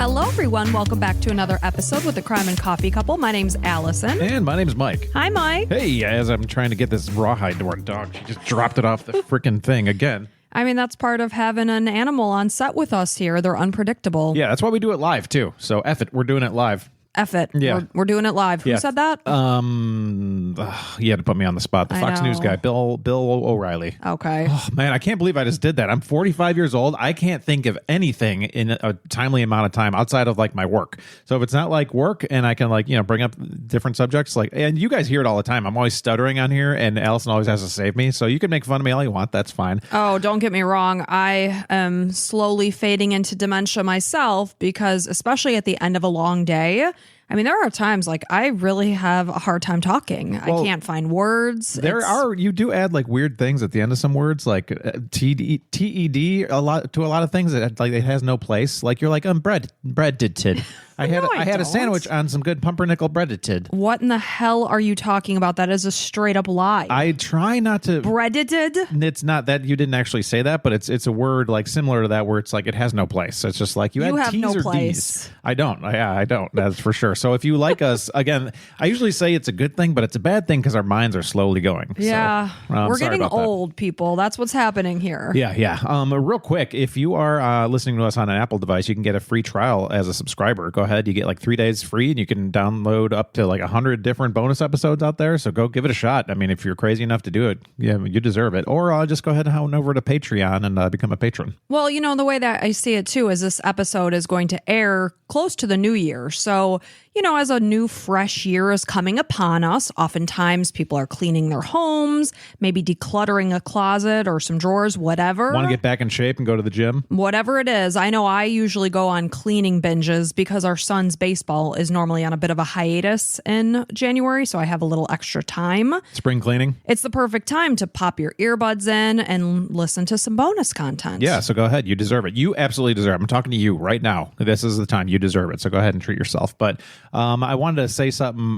Hello, everyone. Welcome back to another episode with the Crime and Coffee Couple. My name's Allison. And my name's Mike. Hi, Mike. Hey, as I'm trying to get this rawhide to our dog, she just dropped it off the freaking thing again. I mean, that's part of having an animal on set with us here. They're unpredictable. Yeah, that's why we do it live, too. So, F it, we're doing it live. F it. Yeah. We're doing it live. Who said that? You had to put me on the spot. The Fox News guy, Bill O'Reilly. Okay. Oh, man, I can't believe I just did that. I'm 45 years old. I can't think of anything in a timely amount of time outside of like my work. So if it's not like work and I can bring up different subjects, and you guys hear it all the time. I'm always stuttering on here and Allison always has to save me. So you can make fun of me all you want. That's fine. Oh, don't get me wrong. I am slowly fading into dementia myself because especially at the end of a long day, I mean, there are times like I really have a hard time talking. Well, I can't find words. You do add like weird things at the end of some words, like TED a lot to a lot of things that like it has no place. Like you're like breaded. I had a sandwich on some good pumpernickel breaded. What in the hell are you talking about? That is a straight up lie. I try not to. Breaded? It's not that you didn't actually say that, but it's a word like similar to that where it's like it has no place. It's just like you have T's no or place. D's. I don't. I don't. That's for sure. So if you like us, again, I usually say it's a good thing, but it's a bad thing because our minds are slowly going. Yeah. So, we're getting old, people. That's what's happening here. Yeah. Real quick, if you are listening to us on an Apple device, you can get a free trial as a subscriber. Go ahead. You get like 3 days free and you can download up to like 100 different bonus episodes out there. So go give it a shot. I mean, if you're crazy enough to do it, yeah, you deserve it. Or just go ahead and head over to Patreon and become a patron. Well, the way that I see it too is this episode is going to air close to the new year. So, as a new fresh year is coming upon us, oftentimes people are cleaning their homes, maybe decluttering a closet or some drawers, whatever. Want to get back in shape and go to the gym? Whatever it is. I know I usually go on cleaning binges because our son's baseball is normally on a bit of a hiatus in January, so I have a little extra time. Spring cleaning? It's the perfect time to pop your earbuds in and listen to some bonus content. Yeah, so go ahead. You deserve it. You absolutely deserve it. I'm talking to you right now. This is the time. You deserve it. So go ahead and treat yourself. But I wanted to say something.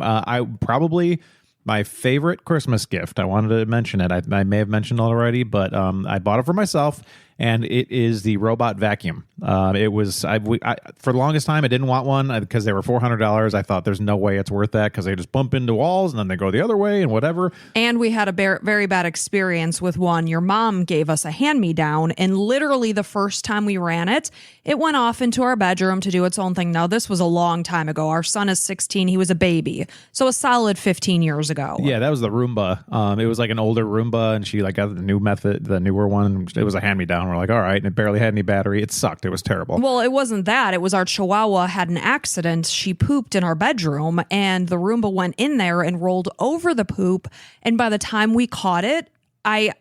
My favorite Christmas gift. I wanted to mention it. I may have mentioned it already, but I bought it for myself, and it is the robot vacuum. For the longest time, I didn't want one because they were $400. I thought there's no way it's worth that because they just bump into walls and then they go the other way and whatever. And we had a very bad experience with one. Your mom gave us a hand-me-down, and literally the first time we ran it, it went off into our bedroom to do its own thing. Now, this was a long time ago. Our son is 16. He was a baby. So a solid 15 years ago. Yeah, that was the Roomba. It was like an older Roomba, and she got the newer one. It was a hand-me-down. We're like, all right, and it barely had any battery. It sucked. It was terrible. Well, it wasn't that. It was our Chihuahua had an accident. She pooped in our bedroom, and the Roomba went in there and rolled over the poop. And by the time we caught it, I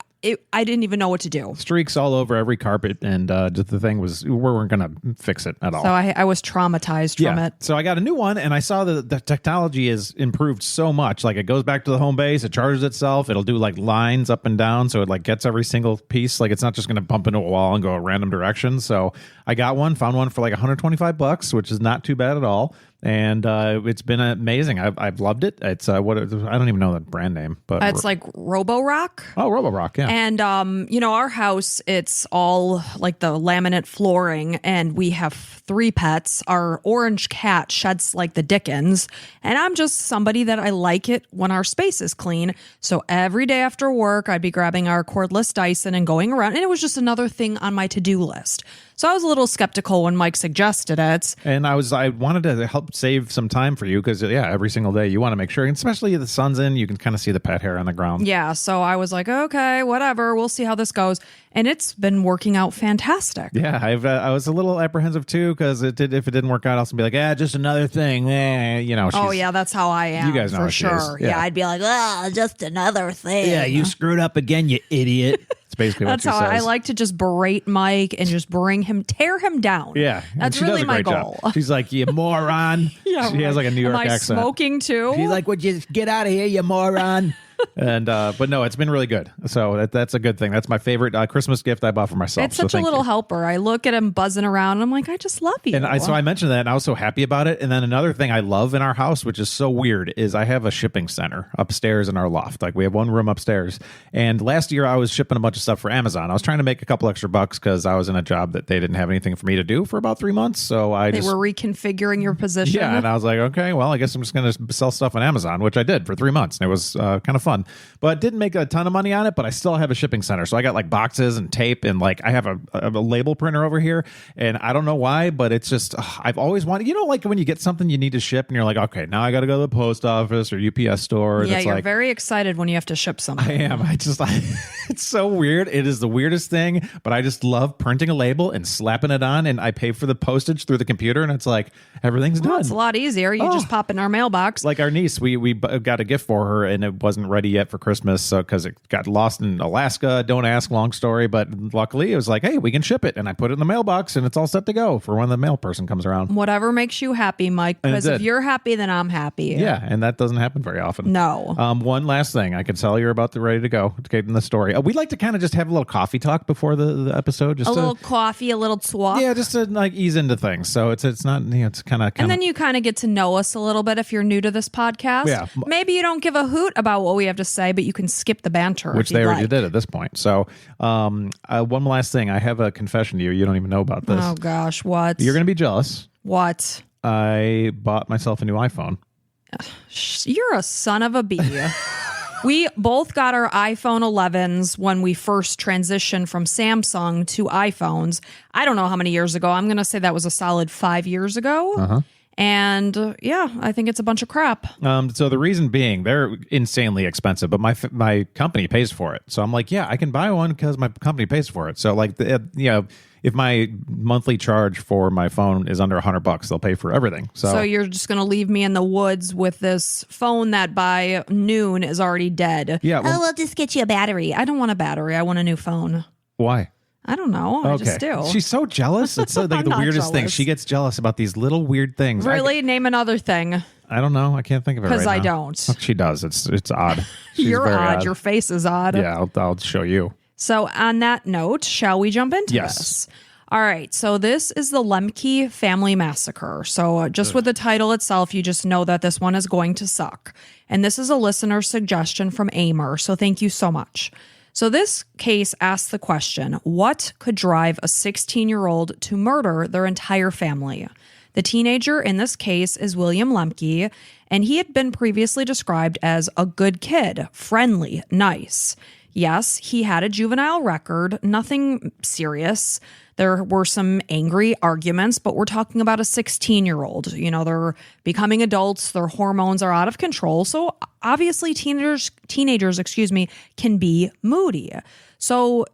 didn't even know what to do. Streaks all over every carpet, and just the thing was, we weren't going to fix it at all. So I was traumatized from it. So I got a new one, and I saw that the technology has improved so much. Like, it goes back to the home base, it charges itself, it'll do like lines up and down, so it like gets every single piece. Like, it's not just going to bump into a wall and go a random direction. So I got one, found one for like $125, which is not too bad at all. And it's been amazing. I've loved it. It's I don't even know the brand name, but it's like Roborock. Oh, Roborock, yeah. And our house, it's all like the laminate flooring, and we have 3 pets. Our orange cat sheds like the Dickens, and I'm just somebody that I like it when our space is clean. So every day after work, I'd be grabbing our cordless Dyson and going around, and it was just another thing on my to-do list. So I was a little skeptical when Mike suggested it. And I wanted to help save some time for you because, every single day you want to make sure, and especially if the sun's in, you can kind of see the pet hair on the ground. Yeah, so I was like, okay, whatever. We'll see how this goes. And it's been working out fantastic. Yeah, I was a little apprehensive too because if it didn't work out, I'll be like, just another thing. Oh, yeah, that's how I am. You guys know for sure. Yeah, I'd be like, just another thing. Yeah, you screwed up again, you idiot. Basically what she says. That's how I like to just berate Mike and just tear him down. Yeah. That's really my goal. Job. She's like, you moron. Yeah, she has like a New York accent. Am I smoking too? She's like, would you get out of here, you moron? And but no, it's been really good. So that's a good thing. That's my favorite Christmas gift I bought for myself. It's such a little helper. I look at him buzzing around and I'm like, I just love you. And so I mentioned that and I was so happy about it. And then another thing I love in our house, which is so weird, is I have a shipping center upstairs in our loft. Like we have one room upstairs. And last year I was shipping a bunch of stuff for Amazon. I was trying to make a couple extra bucks because I was in a job that they didn't have anything for me to do for about 3 months. So they were reconfiguring your position. Yeah. And I was like, okay, well, I guess I'm just going to sell stuff on Amazon, which I did for 3 months. And it was kind of fun, but didn't make a ton of money on it. But I still have a shipping center. So I got like boxes and tape and like I have a label printer over here. And I don't know why, but it's just, I've always wanted, like when you get something you need to ship and you're like, okay, now I got to go to the post office or UPS store. Yeah, it's you're like, very excited when you have to ship something. I am. It's so weird. It is the weirdest thing, but I just love printing a label and slapping it on, and I pay for the postage through the computer, and it's like everything's done. It's a lot easier. You just pop it in our mailbox. Like our niece, we got a gift for her, and it wasn't ready yet for Christmas, so because it got lost in Alaska. Don't ask, long story, but luckily it was like, hey, we can ship it, and I put it in the mailbox, and it's all set to go for when the mail person comes around. Whatever makes you happy, Mike. Because if you're happy, then I'm happy. Yeah, and that doesn't happen very often. No. One last thing, I can tell you're about to ready to go to get in the story. We'd like to kind of just have a little coffee talk before the episode, just a little coffee, a little talk. Yeah, just to like ease into things. So it's not it's kind of and then you kind of get to know us a little bit if you're new to this podcast. Yeah, maybe you don't give a hoot about what we have to say, but you can skip the banter, which they already did at this point. So one last thing, I have a confession to you. You don't even know about this. Oh gosh, what? You're gonna be jealous. What? I bought myself a new iPhone. You're a son of a bee. We both got our iPhone 11s when we first transitioned from Samsung to iPhones. I don't know how many years ago. I'm going to say that was a solid 5 years ago. Uh-huh. And yeah, I think it's a bunch of crap. So the reason being, they're insanely expensive, but my company pays for it. So I'm like, yeah, I can buy one because my company pays for it. So like, if my monthly charge for my phone is under $100, they'll pay for everything. So you're just going to leave me in the woods with this phone that by noon is already dead. Yeah. Well, we'll just get you a battery. I don't want a battery. I want a new phone. Why? I don't know. I just do. She's so jealous. It's like the weirdest thing. She gets jealous about these little weird things. Really? Name another thing. I don't know. I can't think of it right now. Because I don't. She does. It's odd. You're odd. Your face is odd. Yeah, I'll show you. So on that note, shall we jump into this? All right. So this is the Lembcke family massacre. So just with the title itself, you just know that this one is going to suck. And this is a listener suggestion from Amer. So thank you so much. So this case asks the question, what could drive a 16-year-old to murder their entire family? The teenager in this case is William Lembcke, and he had been previously described as a good kid, friendly, nice. Yes, he had a juvenile record, nothing serious. There were some angry arguments, but we're talking about a 16-year-old. They're becoming adults. Their hormones are out of control. So obviously teenagers, can be moody. So,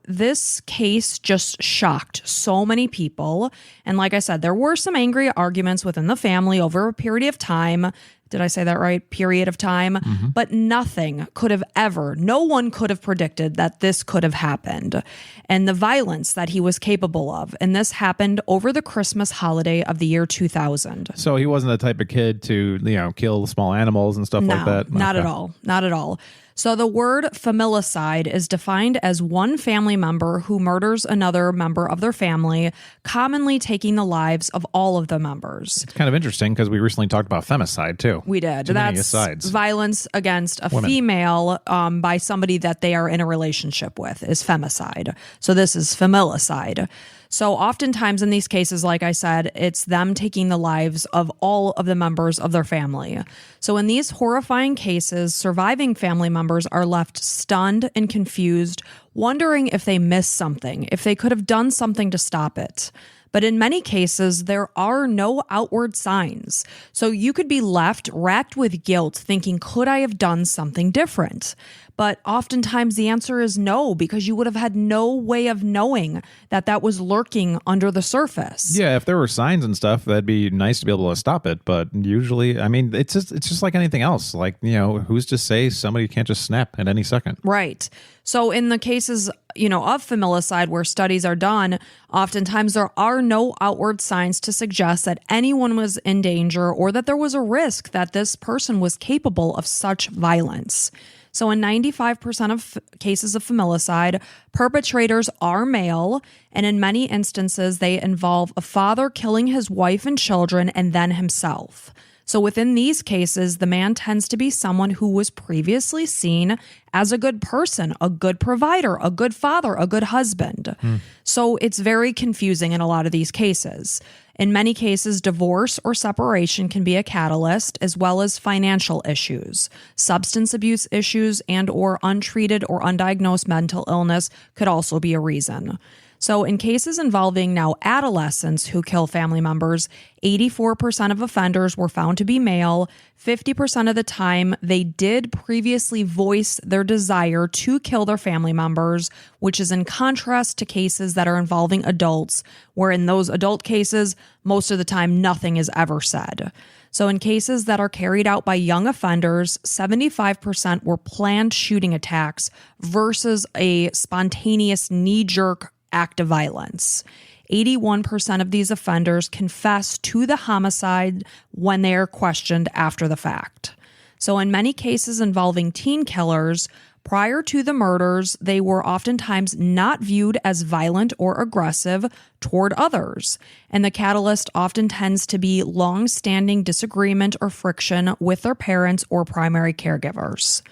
this case just shocked so many people. And like I said, there were some angry arguments within the family over a period of time. Did I say that right? Period of time. Mm-hmm. But no one could have predicted that this could have happened. And the violence that he was capable of. And this happened over the Christmas holiday of the year 2000. So he wasn't the type of kid to, kill small animals and stuff like that? Not at all. Not at all. So the word familicide is defined as one family member who murders another member of their family, commonly taking the lives of all of the members. It's kind of interesting because we recently talked about femicide too. We did. That's violence against a female by somebody that they are in a relationship with is femicide. So this is familicide. So oftentimes in these cases, like I said, it's them taking the lives of all of the members of their family. So in these horrifying cases, surviving family members are left stunned and confused, wondering if they missed something, if they could have done something to stop it. But in many cases, there are no outward signs. So you could be left racked with guilt, thinking, could I have done something different? But oftentimes the answer is no, because you would have had no way of knowing that was lurking under the surface. Yeah, if there were signs and stuff, that'd be nice to be able to stop it. But usually, it's just like anything else. Like, who's to say somebody can't just snap at any second? Right. So in the cases, of familicide where studies are done, oftentimes there are no outward signs to suggest that anyone was in danger or that there was a risk that this person was capable of such violence. So in 95% of cases of familicide, perpetrators are male, and in many instances, they involve a father killing his wife and children and then himself. So within these cases, the man tends to be someone who was previously seen as a good person, a good provider, a good father, a good husband. So it's very confusing in a lot of these cases. In many cases, divorce or separation can be a catalyst, as well as financial issues. Substance abuse issues and or untreated or undiagnosed mental illness could also be a reason. So in cases involving now adolescents who kill family members, 84% of offenders were found to be male. 50% of the time, they did previously voice their desire to kill their family members, which is in contrast to cases that are involving adults, where in those adult cases, most of the time, nothing is ever said. So in cases that are carried out by young offenders, 75% were planned shooting attacks versus a spontaneous knee-jerk act of violence. 81% of these offenders confess to the homicide when they are questioned after the fact. So in many cases involving teen killers, prior to the murders, they were oftentimes not viewed as violent or aggressive toward others. And the catalyst often tends to be long-standing disagreement or friction with their parents or primary caregivers.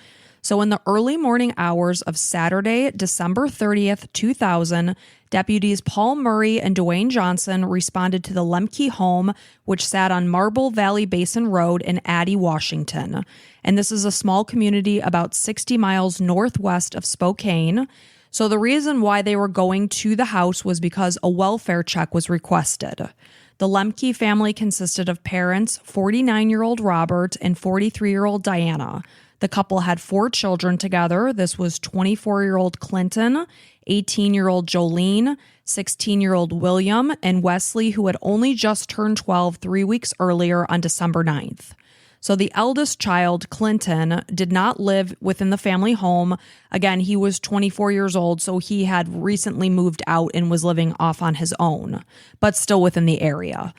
So in the early morning hours of Saturday, December 30th, 2000, deputies Paul Murray and Dwayne Johnson responded to the Lembcke home, which sat on Marble Valley Basin Road in Addy, Washington. And this is a small community about 60 miles northwest of Spokane. So the reason why they were going to the house was because a welfare check was requested. The Lembcke family consisted of parents, 49-year-old Robert and 43-year-old Diana. The couple had 4 children together. This was 24-year-old Clinton, 18-year-old Jolene, 16-year-old William, and Wesley, who had only just turned 12 3 weeks earlier on December 9th. So the eldest child, Clinton, did not live within the family home. Again, he was 24 years old, so he had recently moved out and was living off on his own, but still within the area.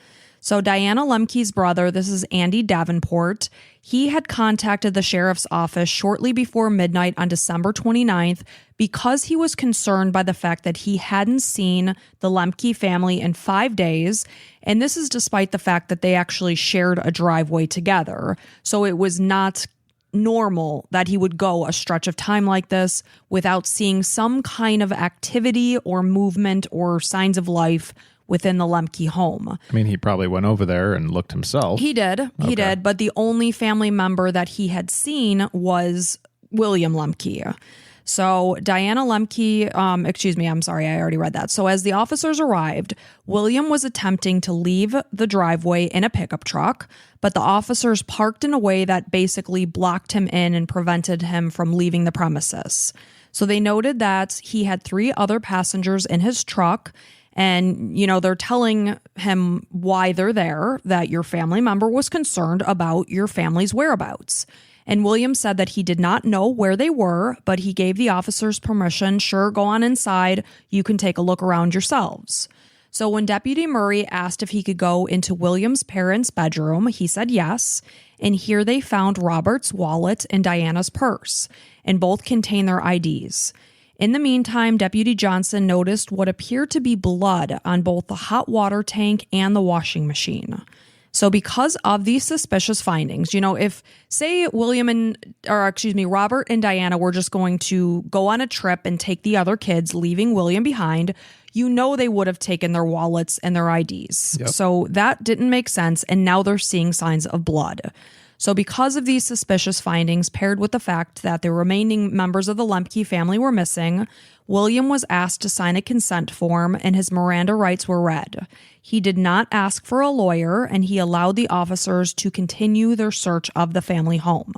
So Diana Lembcke's brother, this is Andy Davenport, he had contacted the sheriff's office shortly before midnight on December 29th because he was concerned by the fact that he hadn't seen the Lembcke family in 5 days. And this is despite the fact that they actually shared a driveway together. So it was not normal that he would go a stretch of time like this without seeing some kind of activity or movement or signs of life within the Lembcke home. I mean, he probably went over there and looked himself. He did. He did. But the only family member that he had seen was William Lembcke. So Diana Lembcke, I'm sorry, I already read that. So as the officers arrived, William was attempting to leave the driveway in a pickup truck, but the officers parked in a way that basically blocked him in and prevented him from leaving the premises. So they noted that he had 3 other passengers in his truck. And, they're telling him why they're there, that your family member was concerned about your family's whereabouts. And William said that he did not know where they were, but he gave the officers permission. Sure, go on inside. You can take a look around yourselves. So when Deputy Murray asked if he could go into William's parents' bedroom, he said yes. And here they found Robert's wallet and Diana's purse, and both contained their IDs. In the meantime, Deputy Johnson noticed what appeared to be blood on both the hot water tank and the washing machine. So because of these suspicious findings, if say Robert and Diana were just going to go on a trip and take the other kids, leaving William behind, they would have taken their wallets and their IDs. Yep. So that didn't make sense. And now they're seeing signs of blood. So because of these suspicious findings, paired with the fact that the remaining members of the Lembcke family were missing, William was asked to sign a consent form and his Miranda rights were read. He did not ask for a lawyer and he allowed the officers to continue their search of the family home.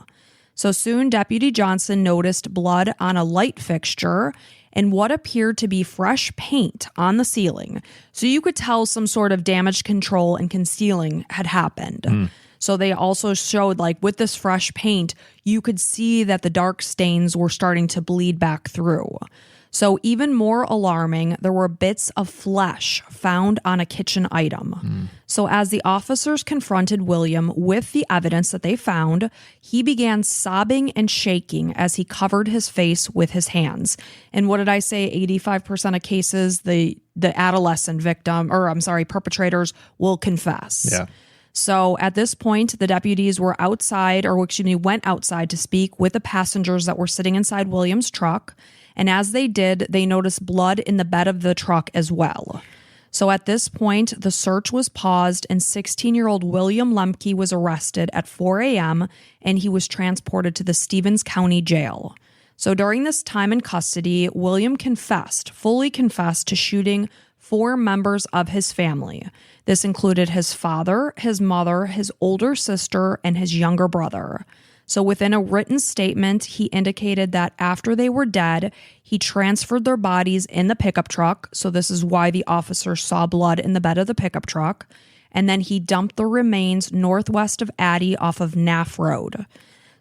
So soon, Deputy Johnson noticed blood on a light fixture and what appeared to be fresh paint on the ceiling. So you could tell some sort of damage control and concealing had happened. So they also showed, like, with this fresh paint, you could see that the dark stains were starting to bleed back through. So even more alarming, there were bits of flesh found on a kitchen item. So as the officers confronted William with the evidence that they found, he began sobbing and shaking as he covered his face with his hands. And what did I say? 85% of cases, the adolescent perpetrators will confess. Yeah. So at this point, the deputies were went outside to speak with the passengers that were sitting inside William's truck. And as they did, they noticed blood in the bed of the truck as well. So at this point, the search was paused and 16-year-old William Lembcke was arrested at 4 a.m. and he was transported to the Stevens County Jail. So during this time in custody, William fully confessed to shooting 4 members of his family. This included his father, his mother, his older sister, and his younger brother. So within a written statement, he indicated that after they were dead, he transferred their bodies in the pickup truck. So this is why the officers saw blood in the bed of the pickup truck. And then he dumped the remains northwest of Addy off of Naff Road.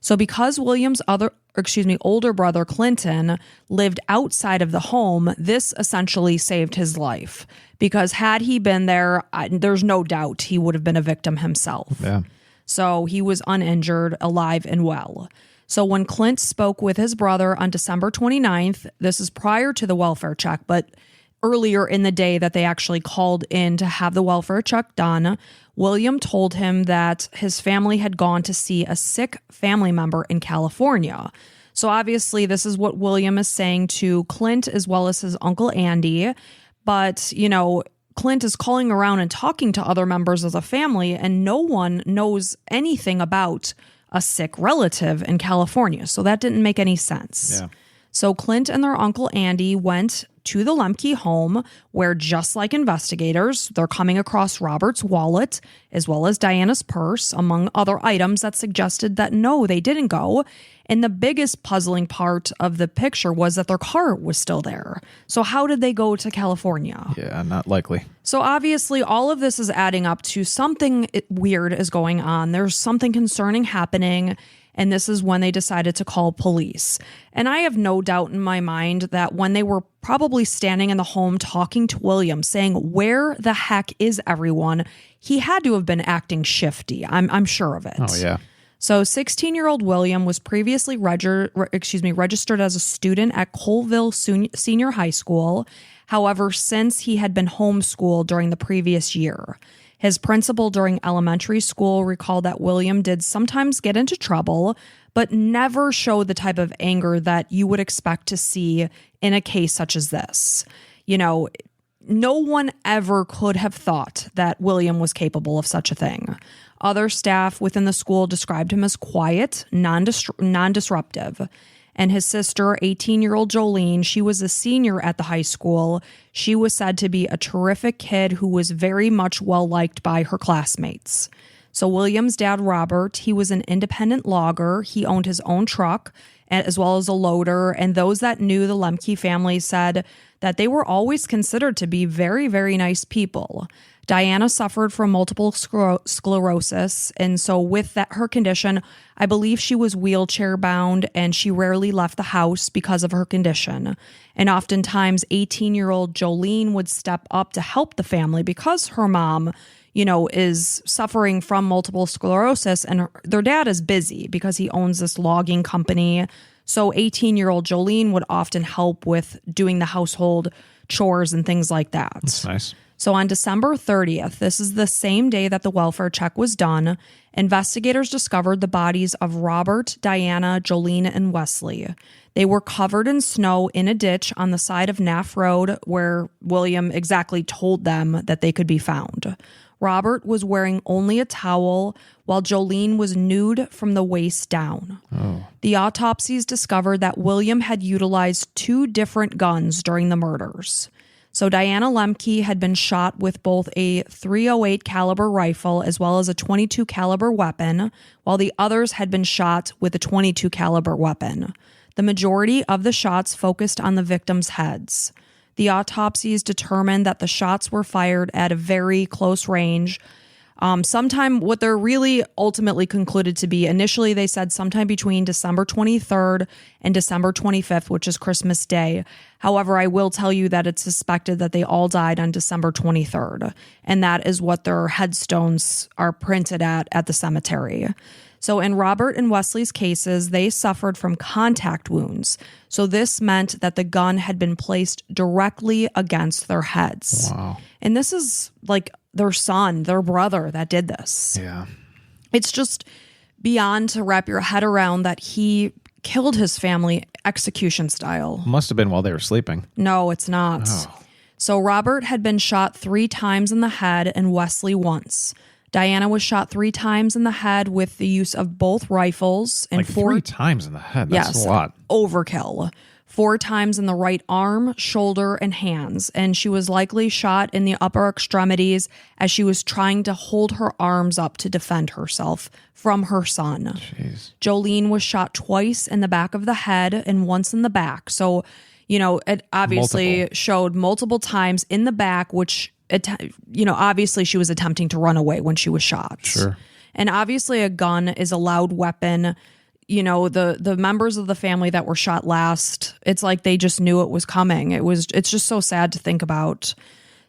So because William's older brother Clinton lived outside of the home, this essentially saved his life. Because had he been there, there's no doubt he would have been a victim himself. Yeah. So he was uninjured, alive and well. So when Clint spoke with his brother on December 29th, this is prior to the welfare check, but earlier in the day that they actually called in to have the welfare check done, William told him that his family had gone to see a sick family member in California. So obviously this is what William is saying to Clint as well as his uncle Andy. But, Clint is calling around and talking to other members of the family, and no one knows anything about a sick relative in California. So that didn't make any sense. Yeah. So Clint and their uncle Andy went to the Lembcke home where, just like investigators, they're coming across Robert's wallet as well as Diana's purse, among other items that suggested that no, they didn't go. And the biggest puzzling part of the picture was that their car was still there. So how did they go to California? Yeah, not likely. So obviously all of this is adding up to something weird is going on. There's something concerning happening. And this is when they decided to call police. And I have no doubt in my mind that when they were probably standing in the home talking to William, saying, "Where the heck is everyone?" he had to have been acting shifty. I'm sure of it. Oh, yeah. So 16-year-old William was previously registered as a student at Colville Senior High School. However, since he had been homeschooled during the previous year. His principal during elementary school recalled that William did sometimes get into trouble, but never showed the type of anger that you would expect to see in a case such as this. No one ever could have thought that William was capable of such a thing. Other staff within the school described him as quiet, non-disruptive. And his sister, 18-year-old Jolene, she was a senior at the high school. She was said to be a terrific kid who was very much well-liked by her classmates. So William's dad, Robert, he was an independent logger. He owned his own truck as well as a loader. And those that knew the Lembcke family said that they were always considered to be very, very nice people. Diana suffered from multiple sclerosis, and so with her condition, I believe she was wheelchair bound and she rarely left the house because of her condition. And oftentimes 18-year-old Jolene would step up to help the family because her mom, is suffering from multiple sclerosis, and their dad is busy because he owns this logging company. So 18-year-old Jolene would often help with doing the household chores and things like that. That's nice. So on December 30th, this is the same day that the welfare check was done, investigators discovered the bodies of Robert, Diana, Jolene, and Wesley. They were covered in snow in a ditch on the side of Naff Road where William exactly told them that they could be found. Robert was wearing only a towel, while Jolene was nude from the waist down. Oh. The autopsies discovered that William had utilized 2 different guns during the murders. So Diana Lembcke had been shot with both a .308 caliber rifle as well as a .22 caliber weapon, while the others had been shot with a .22 caliber weapon. The majority of the shots focused on the victims' heads. The autopsies determined that the shots were fired at a very close range. Sometime, what they're really ultimately concluded to be, initially they said sometime between December 23rd and December 25th, which is Christmas Day. However, I will tell you that it's suspected that they all died on December 23rd, and that is what their headstones are printed at the cemetery. So in Robert and Wesley's cases, they suffered from contact wounds. So this meant that the gun had been placed directly against their heads. Wow. And this is like their son, their brother that did this. Yeah. It's just beyond to wrap your head around that he killed his family execution style. Must have been while they were sleeping. No, it's not. Oh. So Robert had been shot 3 times in the head and Wesley once. Diana was shot 3 times in the head with the use of both rifles. And like 3 times in the head. That's a lot. Overkill. 4 times in the right arm, shoulder, and hands. And she was likely shot in the upper extremities as she was trying to hold her arms up to defend herself from her son. Jeez. Jolene was shot twice in the back of the head and once in the back. So, it obviously showed multiple times in the back, which obviously she was attempting to run away when she was shot. Sure. And obviously a gun is a loud weapon. The members of the family that were shot last, it's like they just knew it was coming. It's just so sad to think about.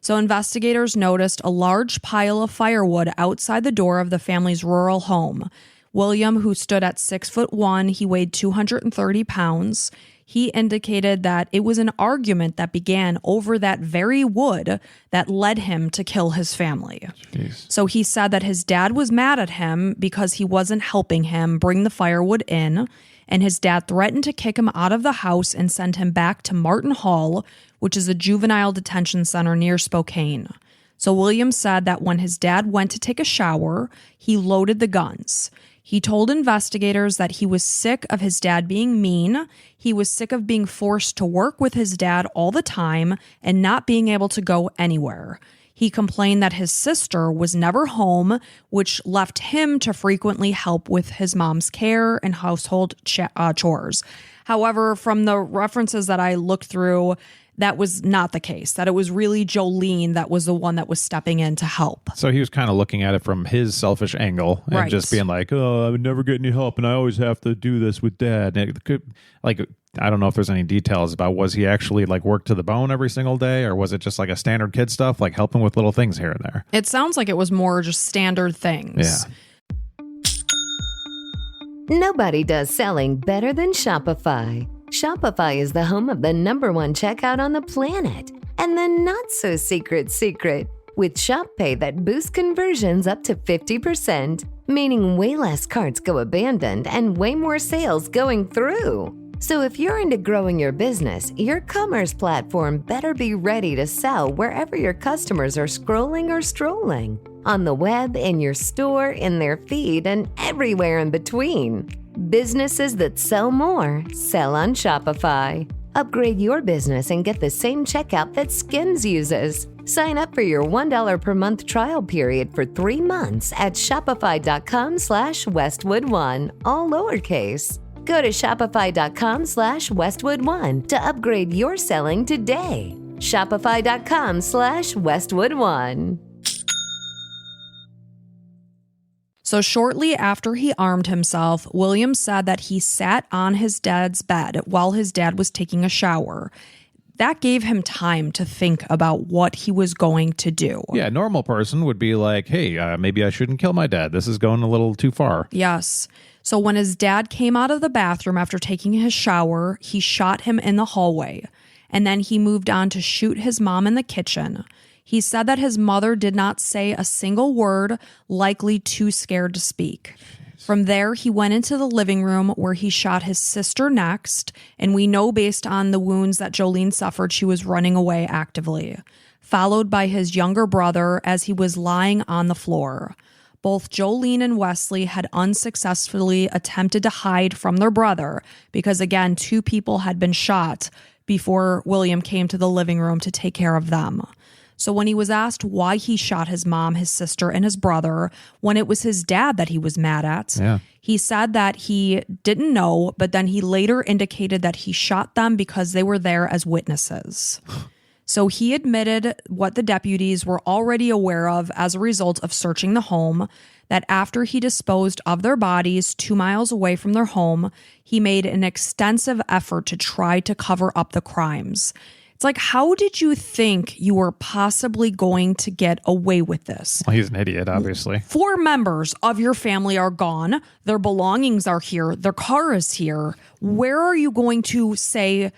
So investigators noticed a large pile of firewood outside the door of the family's rural home. William, who stood at 6'1", he weighed 230 pounds. He indicated that it was an argument that began over that very wood that led him to kill his family. Jeez. So he said that his dad was mad at him because he wasn't helping him bring the firewood in, and his dad threatened to kick him out of the house and send him back to Martin Hall, which is a juvenile detention center near Spokane. So William said that when his dad went to take a shower, he loaded the guns. He told investigators that he was sick of his dad being mean. He was sick of being forced to work with his dad all the time and not being able to go anywhere. He complained that his sister was never home, which left him to frequently help with his mom's care and household chores. However, from the references that I looked through, that was not the case, that it was really Jolene that was the one that was stepping in to help. So he was kind of looking at it from his selfish angle and just being like, oh, I would never get any help and I always have to do this with dad. And it could, I don't know if there's any details about, was he actually worked to the bone every single day, or was it just like a standard kid stuff, like helping with little things here and there? It sounds like it was more just standard things. Yeah. Nobody does selling better than Shopify. Shopify is the home of the #1 checkout on the planet. And the not-so-secret secret, with Shop Pay that boosts conversions up to 50%, meaning way less carts go abandoned and way more sales going through. So if you're into growing your business, your commerce platform better be ready to sell wherever your customers are scrolling or strolling. On the web, in your store, in their feed, and everywhere in between. Businesses that sell more, sell on Shopify. Upgrade your business and get the same checkout that Skims uses. Sign up for your $1 per month trial period for 3 months at shopify.com/Westwood1, all lowercase. Go to shopify.com/Westwood1 to upgrade your selling today. Shopify.com/Westwood1. So shortly after he armed himself, William said that he sat on his dad's bed while his dad was taking a shower. That gave him time to think about what he was going to do. Yeah, a normal person would be like, hey, maybe I shouldn't kill my dad. This is going a little too far. Yes. So when his dad came out of the bathroom after taking his shower, he shot him in the hallway. And then he moved on to shoot his mom in the kitchen. He said that his mother did not say a single word, likely too scared to speak. From there, he went into the living room where he shot his sister next, and we know based on the wounds that Jolene suffered, she was running away actively, followed by his younger brother as he was lying on the floor. Both Jolene and Wesley had unsuccessfully attempted to hide from their brother because, again, 2 people had been shot before William came to the living room to take care of them. So when he was asked why he shot his mom, his sister, and his brother, when it was his dad that he was mad at, he said that he didn't know, but then he later indicated that he shot them because they were there as witnesses. So he admitted what the deputies were already aware of as a result of searching the home, that after he disposed of their bodies 2 miles away from their home, he made an extensive effort to try to cover up the crimes. It's like, how did you think you were possibly going to get away with this? Well, he's an idiot, obviously. 4 members of your family are gone. Their belongings are here. Their car is here. Where are you going to say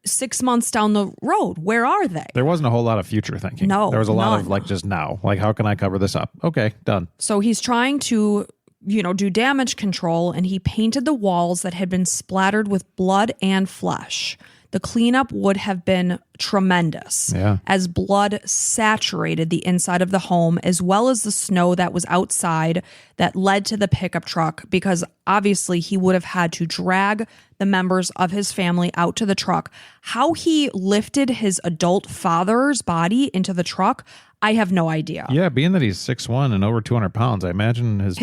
6 months down the road? Where are they? There wasn't a whole lot of future thinking. No, there was a lot of none. just now. How can I cover this up? Okay, done. So he's trying to, do damage control, and he painted the walls that had been splattered with blood and flesh. The cleanup would have been tremendous, as blood saturated the inside of the home, as well as the snow that was outside that led to the pickup truck, because obviously he would have had to drag the members of his family out to the truck. How he lifted his adult father's body into the truck, I have no idea. Yeah, being that he's 6'1" and over 200 pounds, I imagine his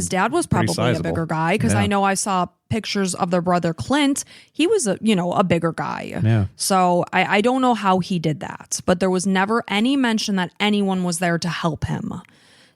dad was probably a bigger guy, because I know I saw pictures of their brother Clint. He was a bigger guy. Yeah. So I don't know how he did that, but there was never any mention that anyone was there to help him.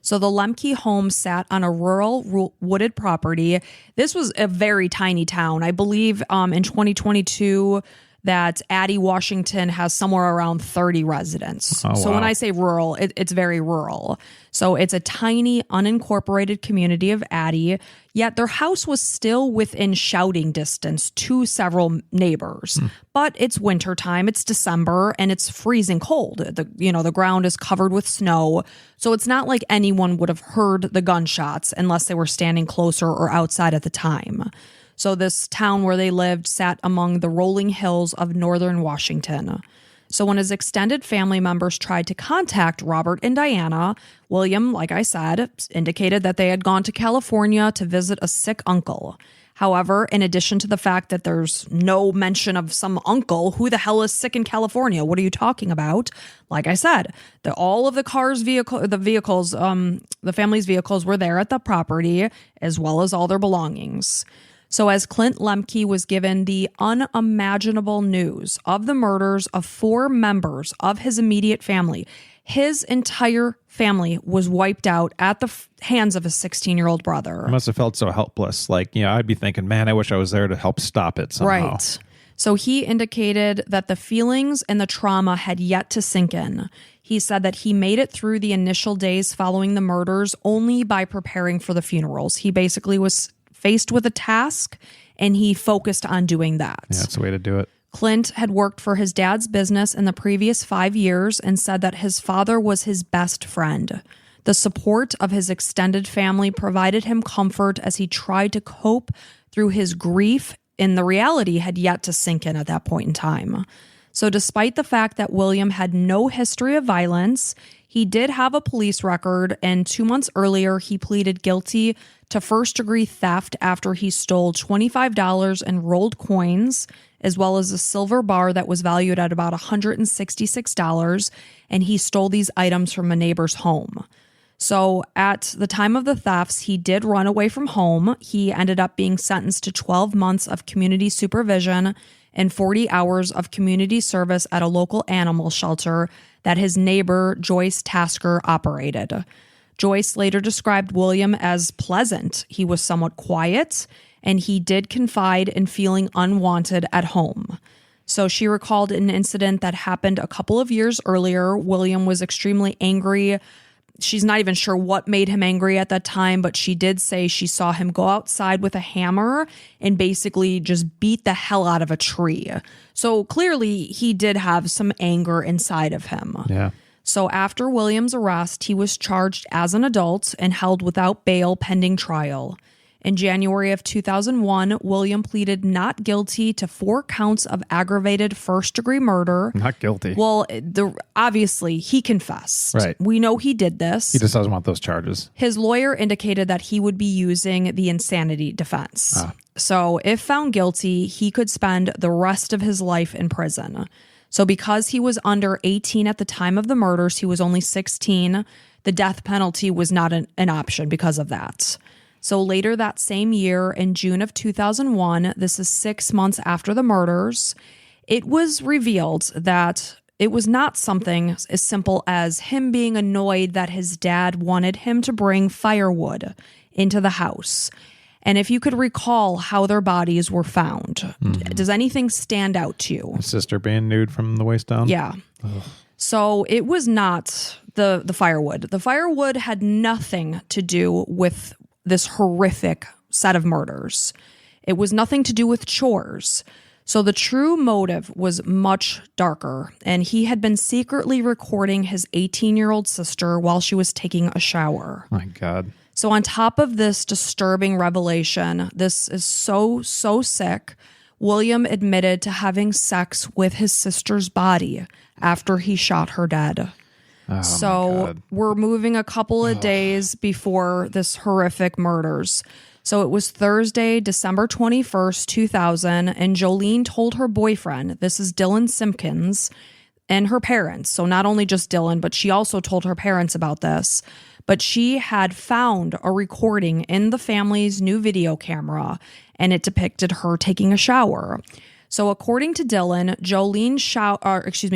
So the Lembcke home sat on a rural wooded property. This was a very tiny town. I believe in 2022 that Addie, Washington has somewhere around 30 residents. Oh, so wow. when I say rural, it's very rural. So it's a tiny unincorporated community of Addie, yet their house was still within shouting distance to several neighbors. But it's wintertime, it's December, and it's freezing cold. The ground is covered with snow. So it's not like anyone would have heard the gunshots unless they were standing closer or outside at the time. So this town where they lived sat among the rolling hills of northern Washington. So when his extended family members tried to contact Robert and Diana, William, like I said, indicated that they had gone to California to visit a sick uncle. However, in addition to the fact that there's no mention of some uncle, who the hell is sick in California? What are you talking about? Like I said, all of the family's vehicles were there at the property, as well as all their belongings. So as Clint Lembcke was given the unimaginable news of the murders of 4 members of his immediate family, his entire family was wiped out at the hands of his 16-year-old brother. I must have felt so helpless. I'd be thinking, man, I wish I was there to help stop it somehow. Right. So he indicated that the feelings and the trauma had yet to sink in. He said that he made it through the initial days following the murders only by preparing for the funerals. He basically was faced with a task, and he focused on doing that. Yeah, that's the way to do it. Clint had worked for his dad's business in the previous 5 years and said that his father was his best friend. The support of his extended family provided him comfort as he tried to cope through his grief, and the reality had yet to sink in at that point in time. So despite the fact that William had no history of violence, he did have a police record, and 2 months earlier, he pleaded guilty to first-degree theft after he stole $25 in rolled coins, as well as a silver bar that was valued at about $166, and he stole these items from a neighbor's home. So at the time of the thefts, he did run away from home. He ended up being sentenced to 12 months of community supervision and 40 hours of community service at a local animal shelter that his neighbor, Joyce Tasker, operated. Joyce later described William as pleasant. He was somewhat quiet, and he did confide in feeling unwanted at home. So she recalled an incident that happened a couple of years earlier. William was extremely angry. She's not even sure what made him angry at that time, but she did say she saw him go outside with a hammer and basically just beat the hell out of a tree. So clearly he did have some anger inside of him. Yeah. So after William's arrest, he was charged as an adult and held without bail pending trial. In January of 2001, William pleaded not guilty to 4 counts of aggravated first-degree murder. Not guilty. Well, obviously, he confessed. Right. We know he did this. He just doesn't want those charges. His lawyer indicated that he would be using the insanity defense. So if found guilty, he could spend the rest of his life in prison. So because he was under 18 at the time of the murders, he was only 16, the death penalty was not an option because of that. So later that same year, in June of 2001, this is 6 months after the murders, it was revealed that it was not something as simple as him being annoyed that his dad wanted him to bring firewood into the house. And if you could recall how their bodies were found, does anything stand out to you? His sister being nude from the waist down? Yeah. Ugh. So it was not the firewood. The firewood had nothing to do with this horrific set of murders. It was nothing to do with chores. So the true motive was much darker, and he had been secretly recording his 18-year-old sister while she was taking a shower. My God. So on top of this disturbing revelation, this is so sick, William admitted to having sex with his sister's body after he shot her dead. Oh, so we're moving a couple of days before this horrific murders. So it was Thursday, December 21st, 2000, and Jolene told her boyfriend, this is Dylan Simpkins, and her parents. So not only just Dylan, but she also told her parents about this. But she had found a recording in the family's new video camera, and it depicted her taking a shower. So according to Dylan, Jolene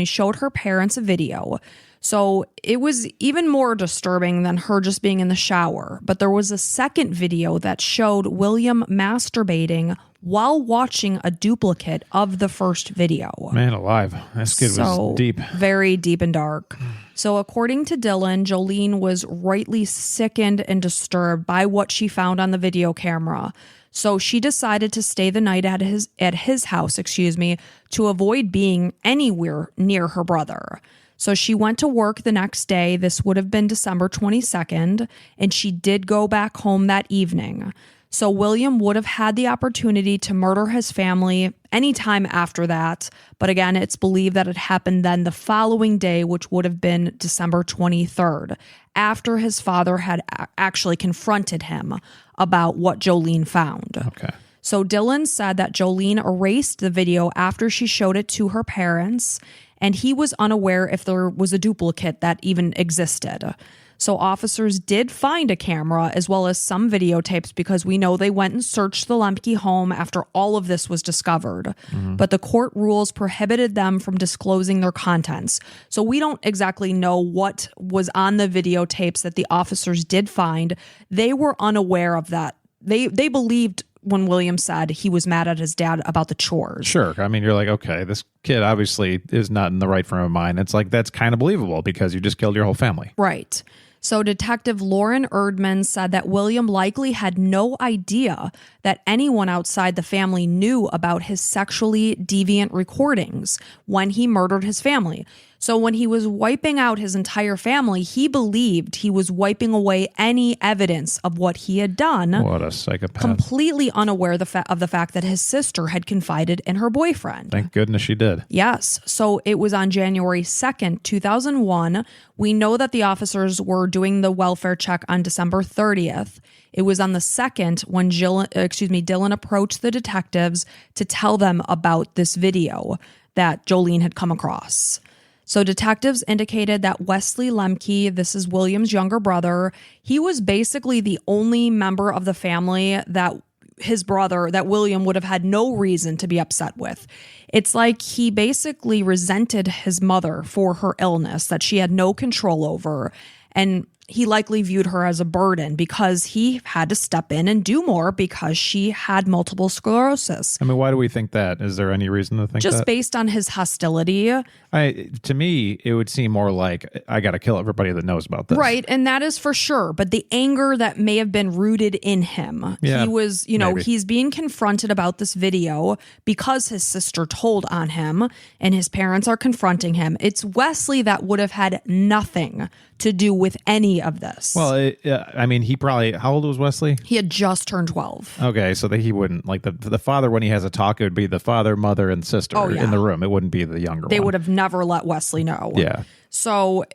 showed her parents a video. So it was even more disturbing than her just being in the shower. But there was a second video that showed William masturbating while watching a duplicate of the first video. Man alive. This kid was deep. Very deep and dark. So according to Dylan, Jolene was rightly sickened and disturbed by what she found on the video camera. So she decided to stay the night at his house, to avoid being anywhere near her brother. So she went to work the next day. This would have been December 22nd, and she did go back home that evening. So William would have had the opportunity to murder his family anytime after that. But again, it's believed that it happened then the following day, which would have been December 23rd, after his father had actually confronted him about what Jolene found. Okay. So Dylan said that Jolene erased the video after she showed it to her parents, and he was unaware if there was a duplicate that even existed. So officers did find a camera as well as some videotapes because we know they went and searched the Lembcke home after all of this was discovered. But the court rules prohibited them from disclosing their contents. So we don't exactly know what was on the videotapes that the officers did find. They were unaware of that. They believed when William said he was mad at his dad about the chores. Sure. I mean, you're like, okay, this kid obviously is not in the right frame of mind. It's like, that's kind of believable because you just killed your whole family. Right. So Detective Lauren Erdman said that William likely had no idea that anyone outside the family knew about his sexually deviant recordings when he murdered his family. So when he was wiping out his entire family, he believed he was wiping away any evidence of what he had done. What a psychopath. Completely unaware of the fact that his sister had confided in her boyfriend. Thank goodness she did. Yes. So it was on January 2nd, 2001. We know that the officers were doing the welfare check on December 30th. It was on the 2nd when Dylan approached the detectives to tell them about this video that Jolene had come across. So detectives indicated that Wesley Lembcke, this is William's younger brother, he was basically the only member of the family that William would have had no reason to be upset with. It's like he basically resented his mother for her illness that she had no control over, and he likely viewed her as a burden because he had to step in and do more because she had multiple sclerosis. I mean, why do we think that? Is there any reason to think Just that? Based on his hostility. To me, it would seem more like, I got to kill everybody that knows about this. Right, and that is for sure. But the anger that may have been rooted in him. Yeah, he was, maybe. He's being confronted about this video because his sister told on him and his parents are confronting him. It's Wesley that would have had nothing to do with any of this. Well, I mean, he probably, how old was Wesley? He had just turned 12. Okay, so that he wouldn't, like the father, when he has a talk, it would be the father, mother, and sister in the room. It wouldn't be the younger one. They would have never let Wesley know. Yeah. So,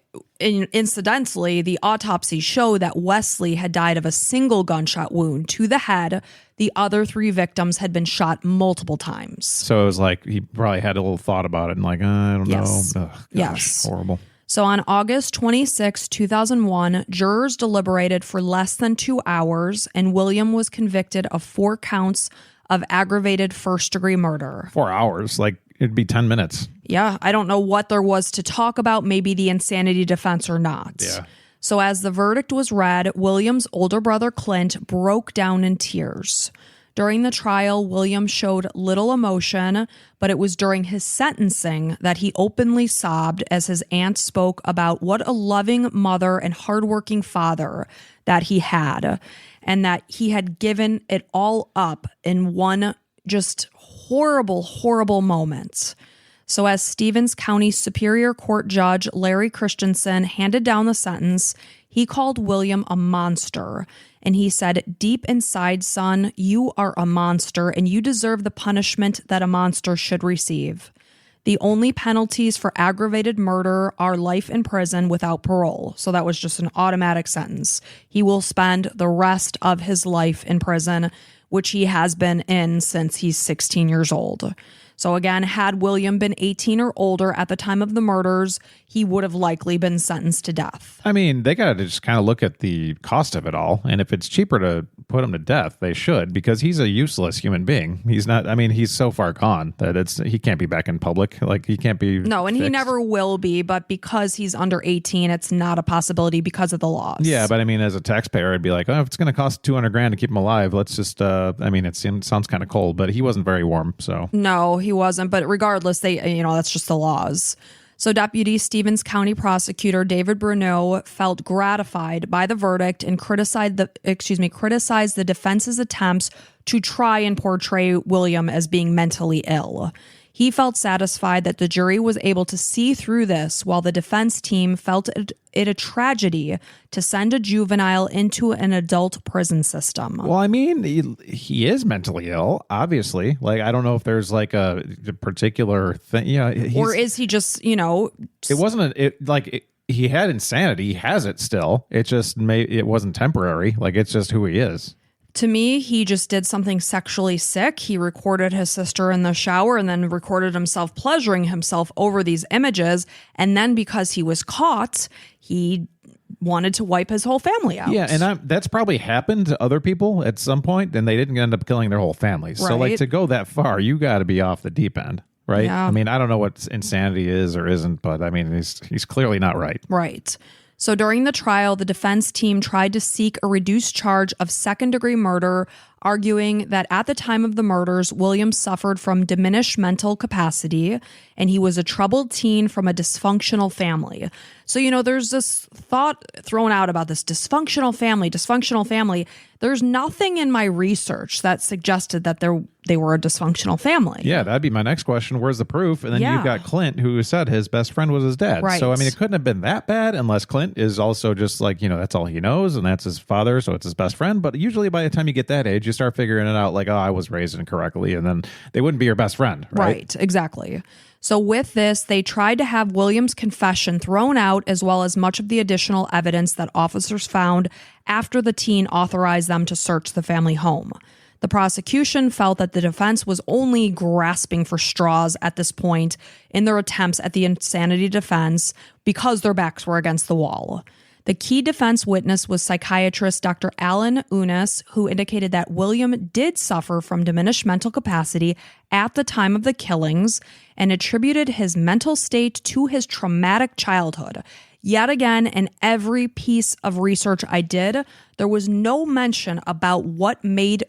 incidentally, the autopsy showed that Wesley had died of a single gunshot wound to the head. The other 3 victims had been shot multiple times. So it was like he probably had a little thought about it and like, I don't know. Ugh, gosh, Yes. Horrible. So on August 26, 2001, jurors deliberated for less than 2 hours, and William was convicted of 4 counts of aggravated first-degree murder. 4 hours. Like, it'd be 10 minutes. Yeah, I don't know what there was to talk about, maybe the insanity defense or not. Yeah. So as the verdict was read, William's older brother Clint broke down in tears. During the trial, William showed little emotion, but it was during his sentencing that he openly sobbed as his aunt spoke about what a loving mother and hardworking father that he had, and that he had given it all up in one just horrible, horrible moment. So as Stevens County Superior Court Judge Larry Christensen handed down the sentence, he called William a monster. And he said, "Deep inside, son, you are a monster and you deserve the punishment that a monster should receive. The only penalties for aggravated murder are life in prison without parole." So that was just an automatic sentence. He will spend the rest of his life in prison, which he has been in since he's 16 years old. So again, had William been 18 or older at the time of the murders, he would have likely been sentenced to death. I mean, they got to just kind of look at the cost of it all. And if it's cheaper to put him to death, they should, because he's a useless human being. He's not, I mean, he's so far gone that he can't be back in public. Like, he can't be. No, and fixed. he never will be. But because he's under 18, it's not a possibility because of the laws. Yeah, but I mean, as a taxpayer, I'd be like, oh, if it's going to cost $200,000 to keep him alive, let's just, I mean, it sounds kind of cold, but he wasn't very warm. So no, he wasn't. But regardless, that's just the laws. So Deputy Stevens County Prosecutor David Bruneau felt gratified by the verdict and criticized the defense's attempts to try and portray William as being mentally ill. He felt satisfied that the jury was able to see through this, while the defense team felt it a tragedy to send a juvenile into an adult prison system. Well, I mean, he is mentally ill, obviously. Like, I don't know if there's like a particular thing. Yeah, or is he just, It wasn't he had insanity. He has it still. It just it wasn't temporary. Like, it's just who he is. To me, he just did something sexually sick. He recorded his sister in the shower and then recorded himself pleasuring himself over these images. And then because he was caught, he wanted to wipe his whole family out. Yeah, and that's probably happened to other people at some point, and they didn't end up killing their whole families. Right. So, like, to go that far, you got to be off the deep end, right? Yeah. I mean, I don't know what insanity is or isn't, but I mean, he's clearly not right. Right. So during the trial, the defense team tried to seek a reduced charge of second-degree murder, arguing that at the time of the murders, William suffered from diminished mental capacity, and he was a troubled teen from a dysfunctional family. So, there's this thought thrown out about this dysfunctional family. There's nothing in my research that suggested that they were a dysfunctional family. Yeah, that'd be my next question. Where's the proof? And then you've got Clint, who said his best friend was his dad. Right. So, I mean, it couldn't have been that bad unless Clint is also just like, that's all he knows, and that's his father, so it's his best friend. But usually by the time you get that age, you start figuring it out like, oh, I was raised incorrectly, and then they wouldn't be your best friend, right? Right, exactly. So with this, they tried to have William's confession thrown out, as well as much of the additional evidence that officers found after the teen authorized them to search the family home. The prosecution felt that the defense was only grasping for straws at this point in their attempts at the insanity defense because their backs were against the wall. The key defense witness was psychiatrist Dr. Alan Unis, who indicated that William did suffer from diminished mental capacity at the time of the killings and attributed his mental state to his traumatic childhood. Yet again, in every piece of research I did, there was no mention about what made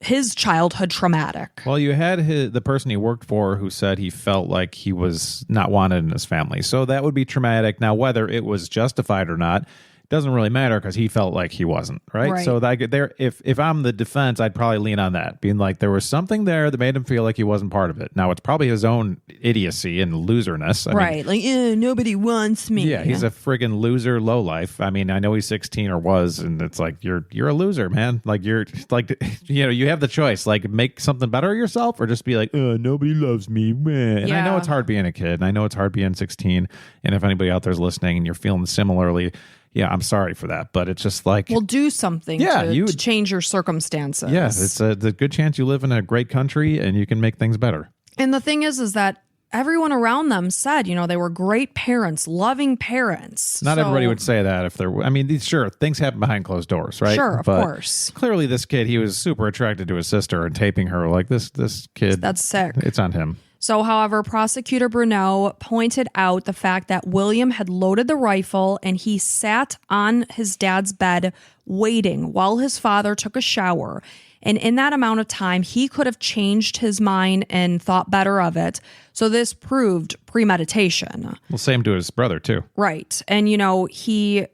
his childhood traumatic. Well, you had the person he worked for who said he felt like he was not wanted in his family. So that would be traumatic. Now, whether it was justified or not, doesn't really matter because he felt like he wasn't, right? So if I'm the defense, I'd probably lean on that, being like there was something there that made him feel like he wasn't part of it. Now, it's probably his own idiocy and loserness. I mean, like, nobody wants me. Yeah, he's a friggin' loser lowlife. I mean, I know he's 16 or was, and it's like, you're a loser, man. Like, you're like, you have the choice, like, make something better of yourself or just be like, nobody loves me. And I know it's hard being a kid, and I know it's hard being 16. And if anybody out there's listening and you're feeling similarly, yeah, I'm sorry for that, but it's just like... Well, do something to change your circumstances. Yeah, it's a good chance you live in a great country and you can make things better. And the thing is that everyone around them said, they were great parents, loving parents. Not everybody would say that if they're... I mean, sure, things happen behind closed doors, right? Sure, of course. Clearly, this kid, he was super attracted to his sister and taping her like, this kid... That's sick. It's on him. So, however, prosecutor Bruneau pointed out the fact that William had loaded the rifle and he sat on his dad's bed waiting while his father took a shower. And in that amount of time, he could have changed his mind and thought better of it. So this proved premeditation. Well, same to his brother, too. Right. And, he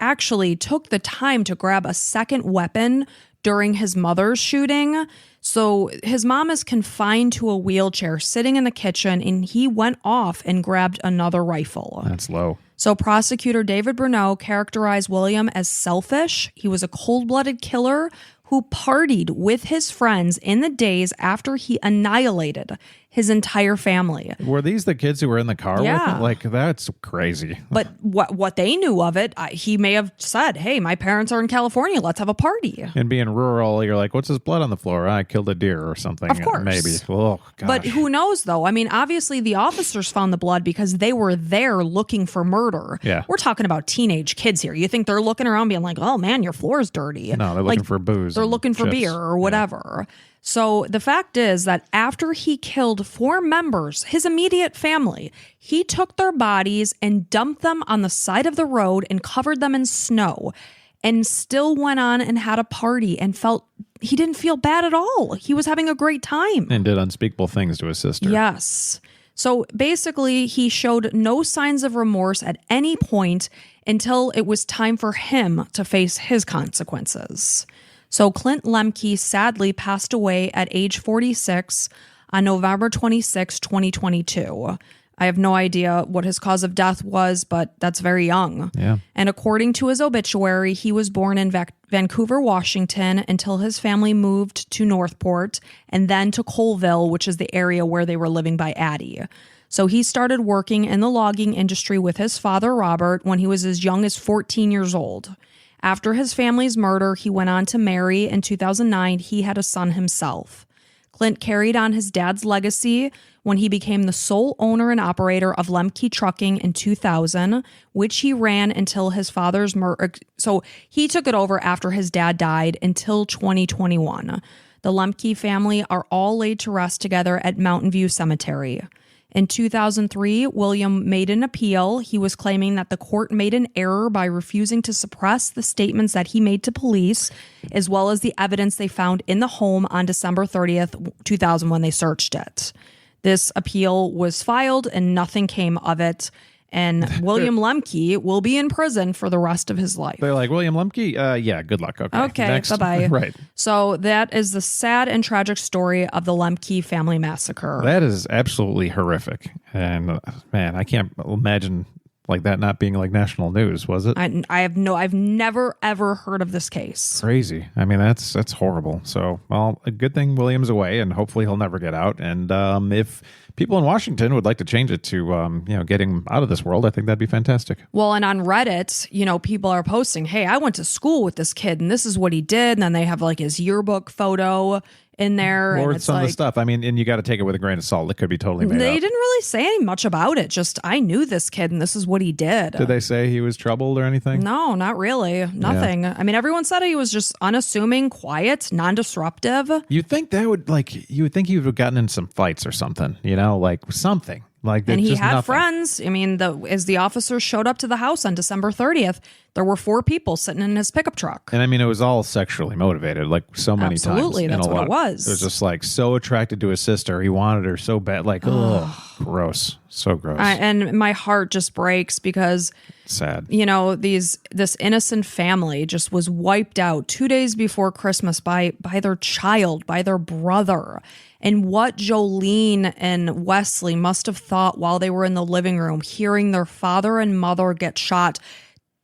actually took the time to grab a second weapon during his mother's shooting. So his mom is confined to a wheelchair sitting in the kitchen, and he went off and grabbed another rifle. That's low. So prosecutor David Bruneau characterized William as selfish. He was a cold-blooded killer who partied with his friends in the days after he annihilated his entire family. Were these the kids who were in the car with Yeah. him? Like, that's crazy. But what they knew of it, he may have said, hey, my parents are in California. Let's have a party. And being rural, you're like, what's this blood on the floor? I killed a deer or something. Of course. Maybe. Oh, gosh. But who knows, though? I mean, obviously, the officers found the blood because they were there looking for murder. Yeah. We're talking about teenage kids here. You think they're looking around being like, oh, man, your floor is dirty. No, they're looking for booze. They're and looking for chips. beer or whatever. Yeah. So the fact is that after he killed 4 members, his immediate family, he took their bodies and dumped them on the side of the road and covered them in snow, and still went on and had a party and he didn't feel bad at all. He was having a great time. And did unspeakable things to his sister. Yes. So basically, he showed no signs of remorse at any point until it was time for him to face his consequences. So Clint Lembcke sadly passed away at age 46 on November 26, 2022. I have no idea what his cause of death was, but that's very young. Yeah. And according to his obituary, he was born in Vancouver, Washington, until his family moved to Northport and then to Colville, which is the area where they were living by Addie. So he started working in the logging industry with his father, Robert, when he was as young as 14 years old. After his family's murder, he went on to marry. In 2009, he had a son himself. Clint carried on his dad's legacy when he became the sole owner and operator of Lembcke Trucking in 2000, which he ran until his father's murder. So he took it over after his dad died until 2021. The Lembcke family are all laid to rest together at Mountain View Cemetery. In 2003, William made an appeal. He was claiming that the court made an error by refusing to suppress the statements that he made to police, as well as the evidence they found in the home on December 30th, 2000, when they searched it. This appeal was filed and nothing came of it. And William Lembcke will be in prison for the rest of his life. They're like, William Lembcke? Yeah, good luck. Okay, next. Bye-bye. Right. So that is the sad and tragic story of the Lembcke family massacre. That is absolutely horrific. And man, I can't imagine like that not being like national news, was it? I've never ever heard of this case. Crazy. I mean, that's horrible. So, well, a good thing William's away, and hopefully he'll never get out. And if people in Washington would like to change it to, getting him out of this world, I think that'd be fantastic. Well, and on Reddit, people are posting, hey, I went to school with this kid and this is what he did. And then they have like his yearbook photo in there. Or and it's some like, of the stuff. I mean, and you got to take it with a grain of salt. It could be totally made they up. didn't really say much about it. Just, I knew this kid and this is what he did. Did they say he was troubled or anything? No, not really. Nothing. Yeah. I mean, everyone said he was just unassuming, quiet, non-disruptive. You'd think that you would think he would have gotten in some fights or something, like something. Like, and he just had nothing. Friends. I mean, as the officers showed up to the house on December 30th, there were 4 people sitting in his pickup truck. And I mean, it was all sexually motivated, like so many times. Absolutely, that's what it was. It was just like so attracted to his sister. He wanted her so bad. Like, gross. So gross. And my heart just breaks because sad. This innocent family just was wiped out 2 days before Christmas by their child, by their brother. And what Jolene and Wesley must have thought while they were in the living room, hearing their father and mother get shot.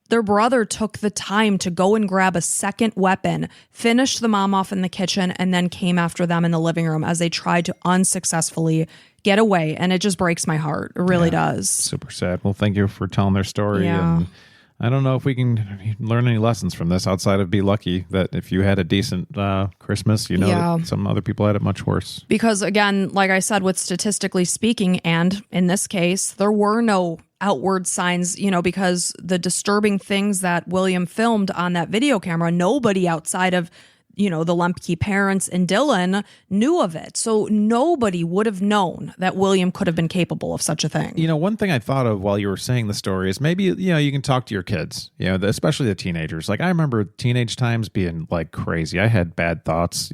Their brother took the time to go and grab a second weapon, finish the mom off in the kitchen, and then came after them in the living room as they tried to unsuccessfully get away. And it just breaks my heart. It really does. Super sad. Well, thank you for telling their story. Yeah. And I don't know if we can learn any lessons from this outside of be lucky that if you had a decent Christmas, that some other people had it much worse. Because again, like I said, with statistically speaking, and in this case, there were no outward signs, because the disturbing things that William filmed on that video camera, nobody outside of, the Lembcke parents and Dylan knew of it. So nobody would have known that William could have been capable of such a thing. One thing I thought of while you were saying the story is maybe, you can talk to your kids, especially the teenagers. Like I remember teenage times being like crazy. I had bad thoughts,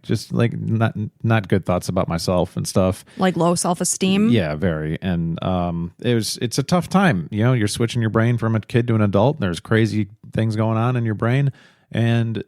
just like not good thoughts about myself and stuff. Like low self-esteem. Yeah, very. And it's a tough time. You're switching your brain from a kid to an adult. And there's crazy things going on in your brain. And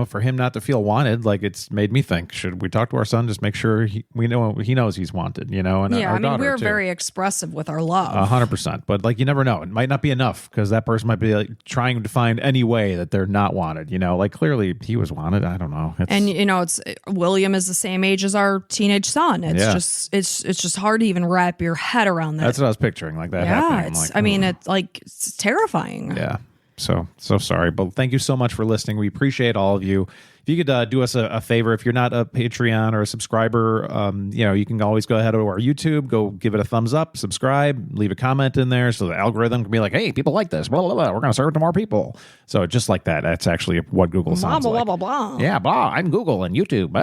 for him not to feel wanted, like it's made me think, should we talk to our son, just make sure he knows he's wanted, and yeah, our daughter we're too. very expressive with our love. 100%. But like, you never know. It might not be enough because that person might be like trying to find any way that they're not wanted, like clearly he was wanted. I don't know. It's William is the same age as our teenage son. It's just hard to even wrap your head around that. That's what I was picturing, like that happening. It's terrifying. Yeah. So sorry, but thank you so much for listening. We appreciate all of you. If you could do us a favor, if you're not a Patreon or a subscriber, you can always go ahead to our YouTube, go give it a thumbs up, subscribe, leave a comment in there so the algorithm can be like, hey, people like this, blah, blah, blah. We're going to serve it to more people. So just like that, that's actually what Google sounds blah, like. blah, blah, blah. Yeah, blah, I'm Google and YouTube.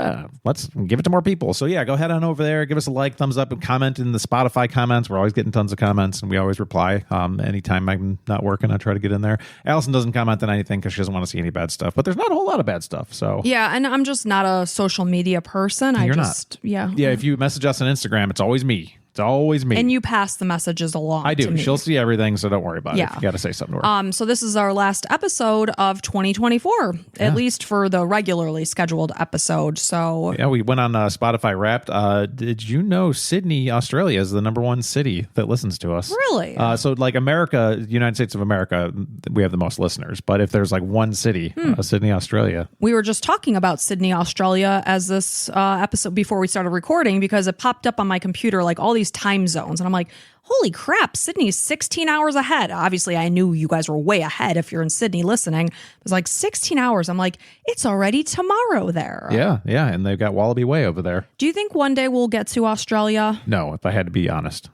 Let's give it to more people. So yeah, go ahead on over there, give us a like, thumbs up, and comment in the Spotify comments. We're always getting tons of comments, and we always reply. Anytime I'm not working, I try to get in there. Allison doesn't comment on anything because she doesn't want to see any bad stuff, but there's not a whole lot of bad stuff. So yeah, and I'm just not a social media person. You're not. Yeah. If you message us on Instagram, it's always me. It's always me. And you pass the messages along. I do. To me. She'll see everything, so don't worry about it. If you got to say something to her. So this is our last episode of 2024, at least for the regularly scheduled episode. So yeah, we went on Spotify Wrapped. Did you know Sydney, Australia, is the #1 city that listens to us? Really? So like America, United States of America, we have the most listeners. But if there's like one city, Sydney, Australia. We were just talking about Sydney, Australia as this episode before we started recording because it popped up on my computer like all these time zones, and I'm like, holy crap, Sydney's 16 hours ahead. Obviously, I knew you guys were way ahead if you're in Sydney listening. It was like 16 hours. I'm like, it's already tomorrow there. Yeah, and they've got Wallaby Way over there. Do you think one day we'll get to Australia? No, if I had to be honest.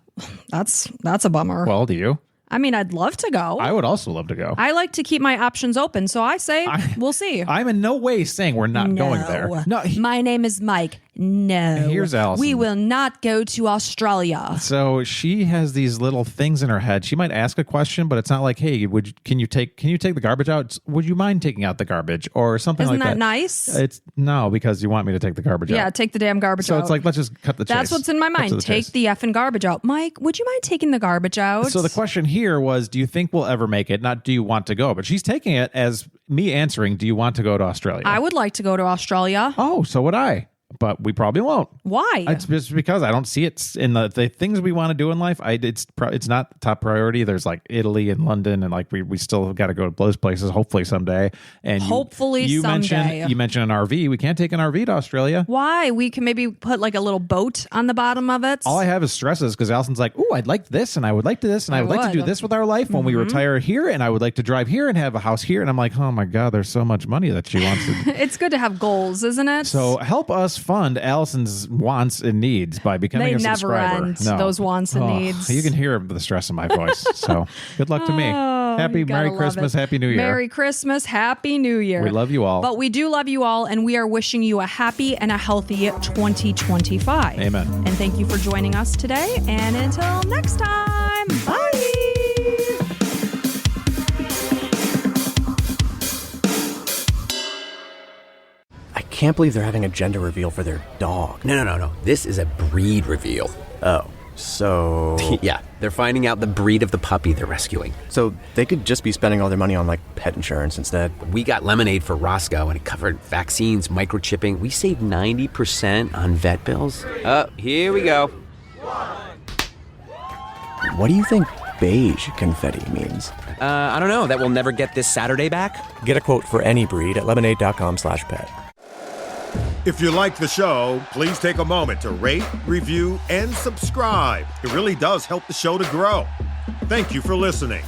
That's a bummer. Well, do you? I mean, I'd love to go. I would also love to go. I like to keep my options open, so I say we'll see. I'm in no way saying we're not going there. No, my name is Mike. No. Here's Allison. We will not go to Australia. So she has these little things in her head. She might ask a question, but it's not like, hey, can you take the garbage out? Would you mind taking out the garbage or something Isn't like that? Isn't that nice? It's no, because you want me to take the garbage out. Yeah, take the damn garbage out. So it's like, let's just cut the chase. That's what's in my mind. Take the effing garbage out. Mike, would you mind taking the garbage out? So the question here was, do you think we'll ever make it? Not do you want to go? But she's taking it as me answering, do you want to go to Australia? I would like to go to Australia. Oh, so would I. But we probably won't. Why? It's just because I don't see it in the things we want to do in life. It's not top priority. There's like Italy and London, and like we still got to go to those places. Hopefully someday. And hopefully someday. You mentioned an RV. We can't take an RV to Australia. Why? We can maybe put like a little boat on the bottom of it. All I have is stresses because Allison's like, "Ooh, I'd like this, and I would like to this, and I would like to do this with our life when we retire here, and I would like to drive here and have a house here." And I'm like, "Oh my God, there's so much money that she wants to." It's good to have goals, isn't it? So help us fund Allison's wants and needs by becoming a subscriber. They never end, those wants and needs. You can hear the stress in my voice. So good luck to me. Merry Christmas, Happy New Year. Merry Christmas, Happy New Year. We love you all. But we do love you all, and we are wishing you a happy and a healthy 2025. Amen. And thank you for joining us today. And until next time, bye. I can't believe they're having a gender reveal for their dog. No. This is a breed reveal. Oh, so... Yeah, they're finding out the breed of the puppy they're rescuing. So they could just be spending all their money on, like, pet insurance instead. We got Lemonade for Roscoe, and it covered vaccines, microchipping. We saved 90% on vet bills. Here we go. What do you think beige confetti means? I don't know. That we'll never get this Saturday back? Get a quote for any breed at lemonade.com/pet. If you like the show, please take a moment to rate, review, and subscribe. It really does help the show to grow. Thank you for listening.